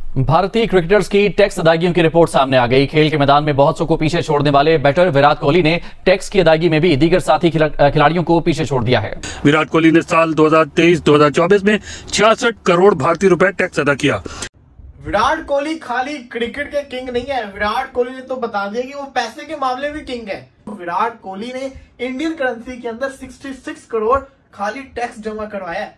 भारतीय क्रिकेटर्स की टैक्स अदायगियों की रिपोर्ट सामने आ गई। खेल के मैदान में बहुत सौ को पीछे छोड़ने वाले बैटर विराट कोहली ने टैक्स की अदायगी में भी दीगर साथी खिलाड़ियों को पीछे छोड़ दिया है। विराट कोहली ने साल 2023-2024 में 66 करोड़ भारतीय रुपए टैक्स अदा किया। विराट कोहली खाली क्रिकेट के किंग नहीं है। विराट कोहली ने तो बता दिया कि वो पैसे के मामले में किंग है। विराट कोहली ने इंडियन करेंसी के अंदर 66 करोड़ खाली टैक्स जमा करवाया है।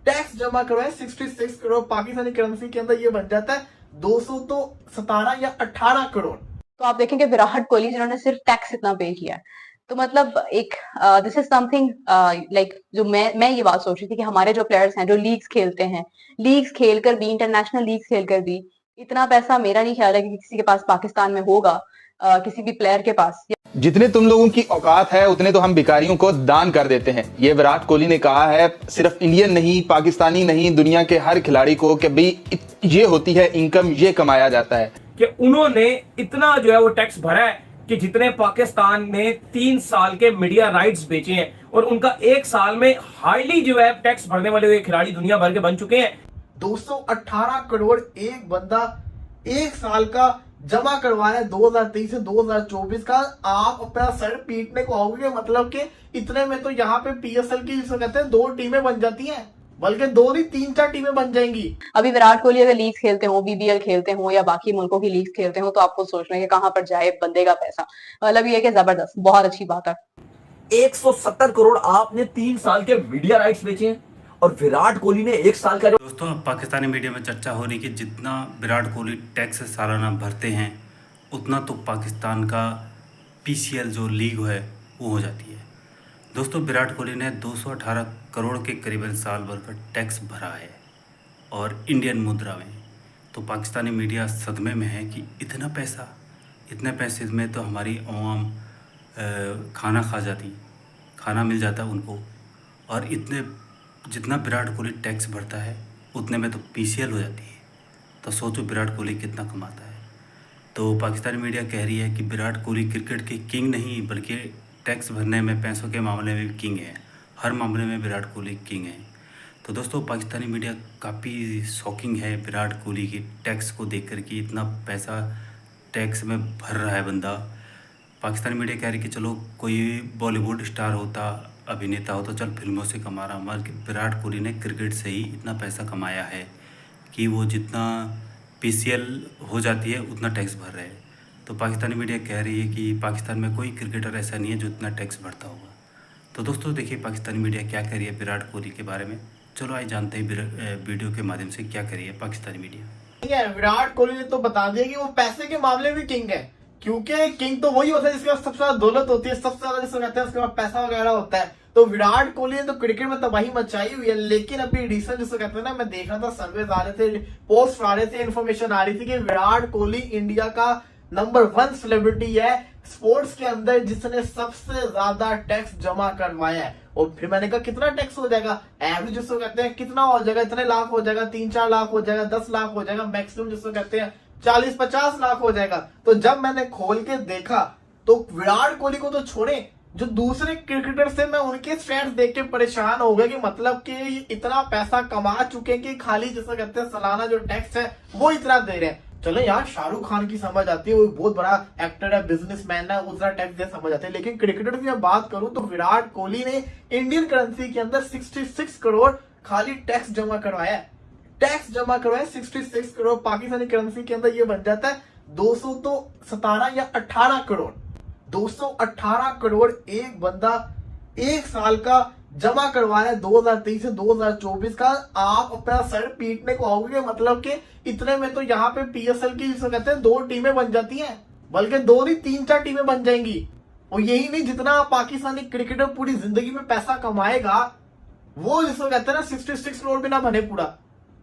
टैक्स जमा करवाया 66 करोड़। पाकिस्तानी करेंसी के अंदर ये बन जाता है 217 या 18 करोड़। तो आप देखेंगे विराट कोहली जिन्होंने सिर्फ टैक्स इतना पे किया है। तो मतलब एक दिस इज समथिंग लाइक जो मैं ये बात सोच रही थी कि हमारे जो प्लेयर्स हैं जो लीग्स खेलते हैं, लीग्स खेलकर भी, इंटरनेशनल लीग्स खेलकर भी इतना पैसा मेरा नहीं ख्याल है कि किसी के पास पाकिस्तान में होगा, किसी भी प्लेयर के पास। जितने तुम लोगों की औकात है उतने तो हम भिखारियों को दान कर देते हैं। ये विराट कोहली ने कहा है, सिर्फ इंडियन नहीं, पाकिस्तानी नहीं, दुनिया के हर खिलाड़ी को कि भाई ये होती है इनकम, ये कमाया जाता है। कि उन्होंने इतना जो है वो टैक्स भरा है कि जितने पाकिस्तान ने 3 साल के मीडिया राइट्स बेचे हैं और उनका 1 साल में हाईली जो है टैक्स भरने वाले हुए खिलाड़ी दुनिया भर के बन चुके हैं। 218 करोड़ एक बंदा 1 साल का जमा करवाया 2023 से 2024 का। आप अपना सर पीटने को आओगे, मतलब कि इतने में तो यहाँ पे पीएसएल की जिसे कहते हैं 2 टीमें बन जाती हैं, बल्कि 2 नहीं 3-4 टीमें बन जाएंगी। अभी विराट कोहली अगर लीग खेलते हो, बीबीएल खेलते हो या बाकी मुल्कों की लीग खेलते हो, तो आपको सोचना है कि कहां पर जाए बंदे का पैसा। मतलब ये कि जबरदस्त, बहुत अच्छी बात है। 170 करोड़ आपने 3 साल के मीडिया राइट्स बेचे हैं और विराट कोहली ने 1 साल का। दोस्तों, अब पाकिस्तानी मीडिया में चर्चा हो रही कि जितना विराट कोहली टैक्स सालाना भरते हैं उतना तो पाकिस्तान का पीसीएल जो लीग है वो हो जाती है। दोस्तों, विराट कोहली ने 218 करोड़ के करीबन साल भर का टैक्स भरा है और इंडियन मुद्रा में। तो पाकिस्तानी मीडिया सदमे में है कि इतना पैसा, इतने पैसे में तो हमारी आवाम खाना खा जाती, खाना मिल जाता उनको, और इतने जितना विराट कोहली टैक्स भरता है उतने में तो पीसीएल हो जाती है। तो सोचो विराट कोहली कितना कमाता है। तो पाकिस्तानी मीडिया कह रही है कि विराट कोहली क्रिकेट के किंग नहीं बल्कि टैक्स भरने में, पैसों के मामले में भी किंग है। हर मामले में विराट कोहली किंग है। तो दोस्तों, पाकिस्तानी मीडिया काफ़ी शॉकिंग है विराट कोहली की टैक्स को देख कर कि इतना पैसा टैक्स में भर रहा है बंदा। पाकिस्तानी मीडिया कह रही कि चलो कोई बॉलीवुड स्टार होता, अभिनेता हो तो चल फिल्मों से कमा रहा, मगर विराट कोहली ने क्रिकेट से ही इतना पैसा कमाया है कि वो जितना पीसीएल हो जाती है उतना टैक्स भर रहे हैं। तो पाकिस्तानी मीडिया कह रही है कि पाकिस्तान में कोई क्रिकेटर ऐसा नहीं है जो इतना टैक्स भरता होगा। तो दोस्तों, देखिए पाकिस्तानी मीडिया क्या कह रही है विराट कोहली के बारे में। चलो आइए जानते हैं वीडियो के माध्यम से क्या कह रही है पाकिस्तानी मीडिया। विराट कोहली ने तो बता दिया कि वो पैसे के मामले में किंग है, क्योंकि किंग तो वही होता है जिसके पास सबसे ज्यादा दौलत होती है, सबसे ज्यादा जिसको कहते हैं उसके पास पैसा वगैरह होता है। तो विराट कोहली ने तो क्रिकेट में तबाही मचाई हुई है। लेकिन अभी रिसेंट जिसको कहते हैं ना, मैं देख रहा था, सर्वे आ रहे थे, पोस्ट आ रहे थे, इन्फॉर्मेशन आ रही थी कि विराट कोहली इंडिया का नंबर 1 सेलिब्रिटी है स्पोर्ट्स के अंदर जिसने सबसे ज्यादा टैक्स जमा करवाया है। और फिर मैंने कहा कितना टैक्स हो जाएगा, एवरेज जिसको कहते हैं कितना हो जाएगा, इतने लाख हो जाएगा, 3-4 लाख हो जाएगा, 10 लाख हो जाएगा, मैक्सिमम जिसको कहते हैं 40-50 लाख हो जाएगा। तो जब मैंने खोल के देखा तो विराट कोहली को तो छोड़े, जो दूसरे क्रिकेटर से मैं उनके स्टैट्स देख के परेशान हो गया कि मतलब कि इतना पैसा कमा चुके हैं कि खाली जिसे कहते हैं सालाना जो टैक्स है वो इतना दे रहे हैं। चलो यार, शाहरुख खान की समझ आती है, वो बहुत बड़ा एक्टर है, बिजनेसमैन है, उतना टैक्स दे समझ आते हैं। लेकिन क्रिकेटर की मैं बात करूं तो विराट कोहली ने इंडियन करेंसी के अंदर 66 करोड़ खाली टैक्स जमा करवाया है। टैक्स जमा करवाया 66 करोड़। पाकिस्तानी करेंसी के अंदर ये बन जाता है 217 या 18 करोड़। 218 करोड़ एक बंदा 1 साल का जमा करवाया 2023 से 2024 का। आप अपना सर पीटने को आओगे, मतलब कि इतने में तो यहाँ पे पीएसएल की जिसे कहते हैं 2 टीमें बन जाती हैं, बल्कि 2 नहीं 3-4 टीमें बन जाएंगी। और यही नहीं, जितना पाकिस्तानी क्रिकेटर पूरी जिंदगी में पैसा कमाएगा वो जिसको कहते हैं ना 66 करोड़ भी ना बने पूरा,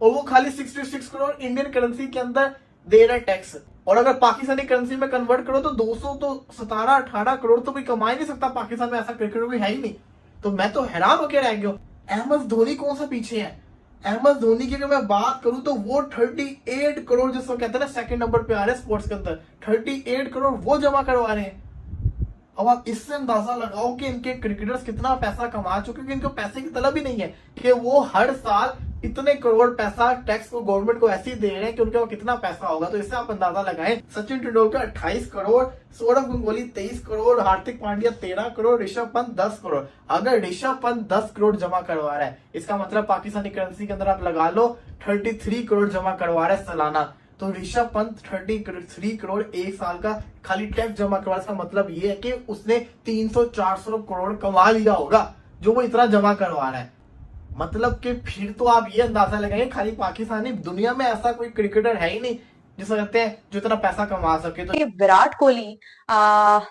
और वो खाली 66 करोड़ इंडियन करेंसी के अंदर दे रहा है टैक्स। और अगर पाकिस्तानी करेंसी में कन्वर्ट करो तो 217-18 करोड़ तो कोई कमा ही नहीं सकता पाकिस्तान में, ऐसा क्रिकेटर कोई है ही नहीं। तो मैं तो हैरान होकर रह गया। अहमद धोनी कौन सा पीछे है? अहमद धोनी की अगर मैं बात करूं तो वो 38 करोड़ जिसको कहते हैं ना सेकंड नंबर पे आ रहे हैं स्पोर्ट्स के अंदर, 38 करोड़ वो जमा करवा रहे हैं। अब आप इससे अंदाजा लगाओ कि इनके क्रिकेटर्स कितना पैसा कमा चुके हैं। इनको पैसे की तलब ही नहीं है कि वो हर साल इतने करोड़ पैसा टैक्स को गवर्नमेंट को ऐसे ही दे रहे हैं कि उनके पास कितना पैसा होगा। तो इससे आप अंदाजा लगाएं, सचिन तेंदुलकर 28 करोड़, सौरव गांगुली 23 करोड़, हार्दिक पांड्या 13 करोड़, ऋषभ पंत 10 करोड़। अगर ऋषभ पंत 10 करोड़ जमा करवा रहा है, इसका मतलब पाकिस्तानी करेंसी के अंदर आप लगा लो 33 करोड़ जमा करवा रहा है सालाना। तो ऋषभ पंत 33 करोड़ एक साल का खाली टैक्स जमा करवा, इसका मतलब ये है कि उसने 300-400 करोड़ कमा लिया होगा जो वो इतना जमा करवा रहा है। मतलब कि फिर तो आप ये अंदाजा लगाएंगे खाली पाकिस्तानी, दुनिया में ऐसा कोई क्रिकेटर है ही नहीं जिसे कहते हैं जो इतना पैसा कमा सके। तो विराट कोहली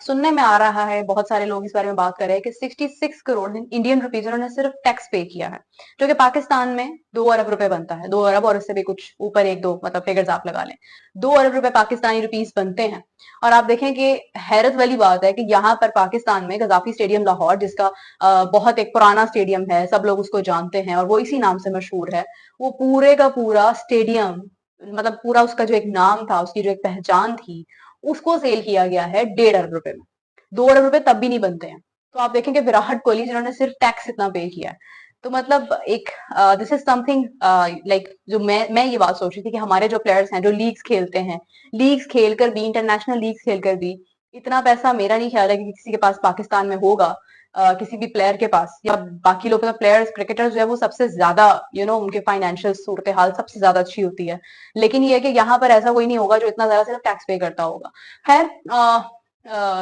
सुनने में आ रहा है, बहुत सारे लोग इस बारे में बात कर रहे हैं कि 66 करोड़ इंडियन रुपीज उन्होंने सिर्फ टैक्स पे किया है, जो कि पाकिस्तान में 2 अरब रुपए बनता है। 2 अरब और इससे भी कुछ ऊपर 1-2 मतलब फिगर्स आप लगा लें, 2 अरब रुपए पाकिस्तानी रुपीज बनते हैं। और आप देखें कि हैरत वाली बात है कि यहाँ पर पाकिस्तान में गजाफी स्टेडियम लाहौर, जिसका बहुत एक पुराना स्टेडियम है, सब लोग उसको जानते हैं और वो इसी नाम से मशहूर है, वो पूरे का पूरा स्टेडियम, मतलब पूरा उसका जो एक नाम था, उसकी जो एक पहचान थी, उसको सेल किया गया है 1.5 अरब रुपए में। 2 अरब रुपए तब भी नहीं बनते हैं। तो आप देखें कि विराट कोहली जिन्होंने सिर्फ टैक्स इतना पे किया है, तो मतलब एक दिस इज समथिंग लाइक जो मैं ये बात सोच रही थी कि हमारे जो प्लेयर्स हैं जो लीग्स खेलते हैं, लीग्स खेलकर भी, इंटरनेशनल लीग्स खेलकर भी, इतना पैसा मेरा नहीं ख्याल है कि किसी के पास पाकिस्तान में होगा, किसी भी प्लेयर के पास या बाकी लोग प्लेयर्स क्रिकेटर्स जो है वो सबसे ज्यादा उनके फाइनेंशियल सूरत हाल सबसे ज्यादा अच्छी होती है। लेकिन ये है कि यहाँ पर ऐसा कोई नहीं होगा जो इतना ज्यादा सिर्फ टैक्स पे करता होगा। खैर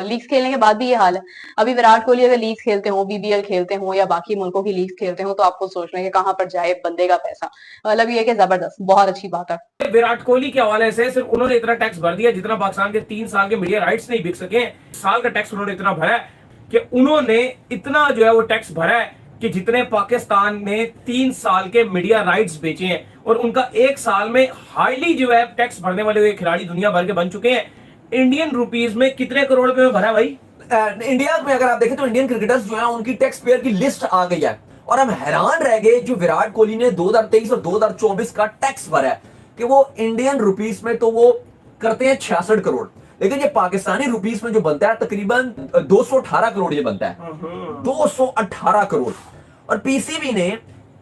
लीग्स खेलने के बाद भी ये हाल है। अभी विराट कोहली अगर लीग्स खेलते हो, बीबीएल खेलते हो या बाकी मुल्कों की लीग्स खेलते हो, तो आपको सोचना है कि कहाँ पर जाए बंदे का पैसा। मतलब ये है कि जबरदस्त, बहुत अच्छी बात है। विराट कोहली के हवाले से सिर्फ उन्होंने इतना टैक्स भर दिया जितना पाकिस्तान के 3 साल के मीडिया राइट्स नहीं बिक सके। साल का टैक्स उन्होंने इतना भरा है कि उन्होंने इतना जो है वो टैक्स भरा है कि जितने पाकिस्तान ने 3 साल के मीडिया राइट्स बेचे हैं, और उनका एक साल में हाईली जो है टैक्स भरने वाले हुए खिलाड़ी दुनिया भर के बन चुके हैं। इंडियन रुपीज में कितने करोड़ रुपए में भरा है भाई? इंडिया में अगर आप देखें तो इंडियन क्रिकेटर्स जो है उनकी टैक्स पेयर की लिस्ट आ गई है, और हम हैरान रह गए जो विराट कोहली ने 2023 और 2024 का टैक्स भरा है कि वो इंडियन रुपीज में तो वो करते हैं 66 करोड़, लेकिन ये पाकिस्तानी रुपीस में जो बनता है तकरीबन 218 करोड़ ये बनता है, 218 करोड़। और पीसीबी ने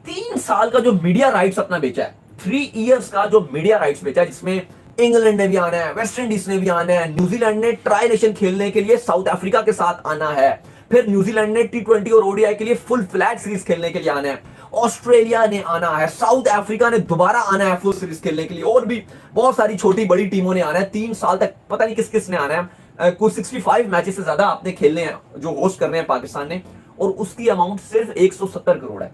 3 साल का जो मीडिया राइट्स अपना बेचा है, 3 इयर्स का जो मीडिया राइट्स बेचा है, जिसमें इंग्लैंड ने भी आना है, वेस्ट इंडीज ने भी आना है, न्यूजीलैंड ने ट्राई नेशन खेलने के लिए साउथ अफ्रीका के साथ आना है, फिर न्यूजीलैंड ने T20 और ओडीआई के लिए फुल फ्लैग सीरीज खेलने के लिए आना है, ऑस्ट्रेलिया ने आना है, साउथ अफ्रीका ने दोबारा आना है फुल सीरीज खेलने के लिए, और भी बहुत सारी छोटी बड़ी टीमों ने आना है 3 साल तक। पता नहीं किस किस ने आना है, कुछ 65 मैचेस से ज्यादा आपने खेलने हैं जो होस्ट कर रहे हैं पाकिस्तान ने, और उसकी अमाउंट सिर्फ 170 करोड़ है।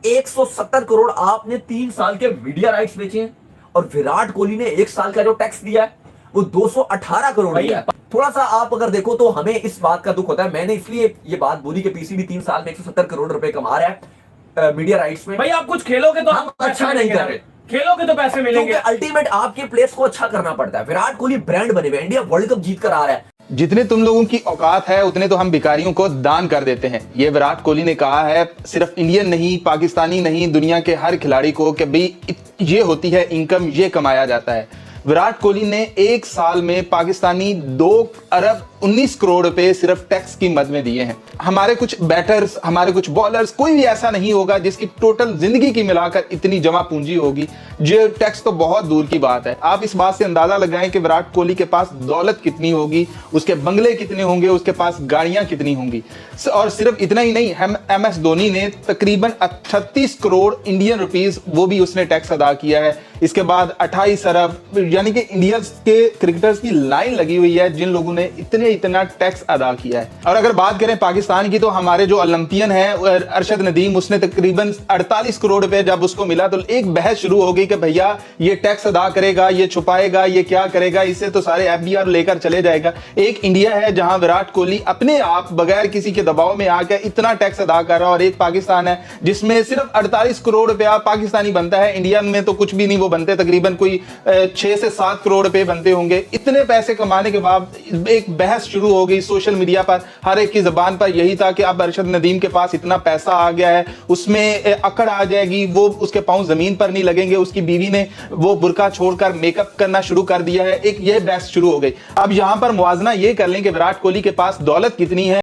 170 करोड़ आपने 3 साल के मीडिया राइट्स बेचे हैं, और विराट कोहली ने 1 साल का जो टैक्स दिया है वो 218 करोड़ दिया है। थोड़ा सा आप अगर देखो तो हमें इस बात का दुख होता है। मैंने इसलिए ये बात बोली कि पीसीबी 3 साल में 170 करोड़ रुपए कमा रहा है मीडिया राइट्स में। भाई आप कुछ खेलोगे तो हम अच्छा नहीं कर रहे, खेलोगे तो पैसे मिलेंगे। अल्टीमेट आपके प्लेयर्स को अच्छा करना पड़ता है। विराट कोहली ब्रांड बने हुए, इंडिया वर्ल्ड कप जीत कर आ रहा है। जितने तुम लोगों की औकात है उतने तो हम भिखारियों को दान कर देते हैं। ये विराट कोहली ने कहा है, सिर्फ इंडियन नहीं, पाकिस्तानी नहीं, दुनिया के हर खिलाड़ी को कि भाई ये होती है इनकम, ये कमाया जाता है। विराट कोहली ने 1 साल में पाकिस्तानी 2 अरब 19 करोड़ रुपए सिर्फ टैक्स की मद में दिए हैं। हमारे कुछ बैटर्स, हमारे कुछ बॉलर्स, कोई भी ऐसा नहीं होगा जिसकी टोटल जिंदगी की मिलाकर इतनी जमा पूंजी होगी। जो टैक्स तो बहुत दूर की बात है। आप इस बात से अंदाजा लगाएं कि विराट कोहली के पास दौलत कितनी होगी, उसके बंगले कितने होंगे, उसके पास गाड़ियां कितनी होंगी। और सिर्फ इतना ही नहीं, MS धोनी ने तकरीबन 38 करोड़ इंडियन रुपीज वो भी उसने टैक्स अदा किया है। इसके बाद 28 अरब, यानी कि इंडिया के क्रिकेटर्स की लाइन लगी हुई है जिन लोगों ने इतना टैक्स अदा किया है। और अगर बात करें पाकिस्तान की, तो हमारे जो ओलंपियन है अरशद नदीम, उसने तकरीबन 48 करोड़ रुपए जब उसको मिला तो एक बहस शुरू हो गई कि भैया ये टैक्स अदा करेगा, ये छुपाएगा, ये क्या करेगा, इससे तो सारे FBR लेकर चले जाएगा। एक इंडिया है जहां विराट कोहली अपने आप बगैर किसी के दबाव में आकर इतना टैक्स अदा कर रहा है, और एक पाकिस्तान है जिसमें सिर्फ 48 करोड़ रुपया पाकिस्तानी बनता है। इंडिया में तो कुछ भी नहीं वो बनते, तकरीबन कोई 6 से 7 करोड़ रुपए बनते होंगे। इतने पैसे कमाने के बाद एक बहस शुरू हो गई सोशल मीडिया पर। हर एक की जबान पर यही था कि अब अरशद नदीम के पास इतना पैसा आ गया है, उसमें अकड़ आ जाएगी, वो उसके पांव जमीन पर नहीं लगेंगे। उसकी बीवी ने वो बुर्का छोड़कर मेकअप करना शुरू कर दिया है। एक ये बहस शुरू हो गई। अब यहां पर मुआवजा ये कर लें कि विराट कोहली के पास दौलत कितनी है।